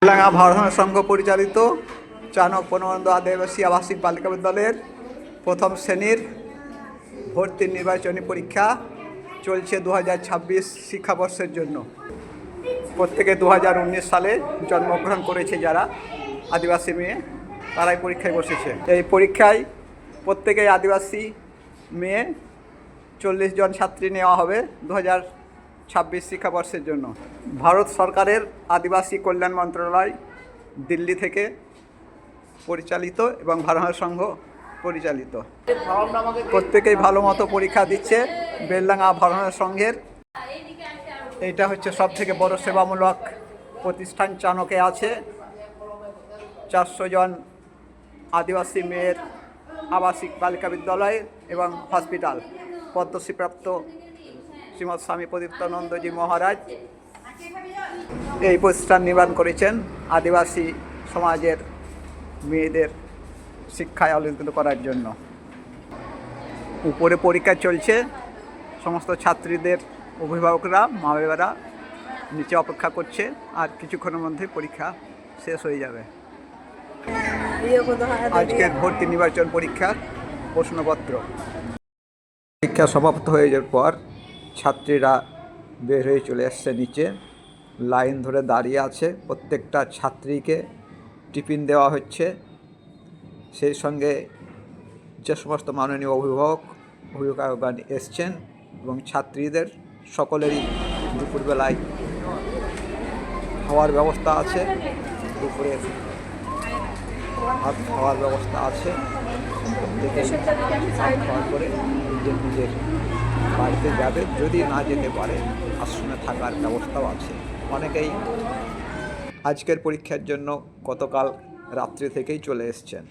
বেলডাঙ্গা ভারত সংঘ পরিচালিত চানক বনবন্ধু আদিবাসী আবাসিক বালিকা বিদ্যালয়ের প্রথম শ্রেণীর ভর্তি নির্বাচনী পরীক্ষা চলছে 2026 শিক্ষাবর্ষের জন্য। প্রত্যেকে 2019 সালে জন্মগ্রহণ করেছে যারা আদিবাসী মেয়ে, তারাই পরীক্ষায় বসেছে। এই পরীক্ষায় প্রত্যেকেই আদিবাসী মেয়ে 40 জন ছাত্রী নেওয়া হবে 2026 শিক্ষাবর্ষের জন্য। ভারত সরকারের আদিবাসী কল্যাণ মন্ত্রণালয় দিল্লি থেকে পরিচালিত এবং ভারত সংঘ পরিচালিত। প্রত্যেকেই ভালো মতো পরীক্ষা দিচ্ছে। বেলডাঙ্গা ভারত সংঘের এইটা হচ্ছে সব থেকে বড় সেবামূলক প্রতিষ্ঠান চানকে আছে। 400 জন আদিবাসী মেয়ের আবাসিক বালিকা বিদ্যালয় এবং হসপিটাল। পদ্মশ্রীপ্রাপ্ত শ্রীমৎ স্বামী প্রদীপ্তানন্দজি মহারাজ এই প্রতিষ্ঠান নির্মাণ করেছেন আদিবাসী সমাজের মেয়েদের শিক্ষায় আলোকিত করার জন্য। উপরে পরীক্ষা চলছে, সমস্ত ছাত্রীদের অভিভাবকরা মা বাবারা নিচে অপেক্ষা করছে, আর কিছুক্ষণের মধ্যে পরীক্ষা শেষ হয়ে যাবে। আজকের ভর্তি নির্বাচন পরীক্ষার প্রশ্নপত্র পরীক্ষা সমাপ্ত হয়ে যাওয়ার পর ছাত্রীরা বের হয়ে চলে আসছে নিচে, লাইন ধরে দাঁড়িয়ে আছে। প্রত্যেকটা ছাত্রীকে টিফিন দেওয়া হচ্ছে। সেই সঙ্গে যে সমস্ত মাননীয় অভিভাবকগণ এসছেন এবং ছাত্রীদের সকলেরই দুপুরবেলায় খাওয়ার ব্যবস্থা আছে, দুপুরের ভাত খাওয়ার ব্যবস্থা আছে। খাওয়ার করে নিজের বাড়িতে যাবে, যদি না যেতে পারে আশ্রমে থাকার ব্যবস্থাও আছে। অনেকেই আজকের পরীক্ষার জন্য গতকাল রাত্রি থেকেই চলে এসছেন।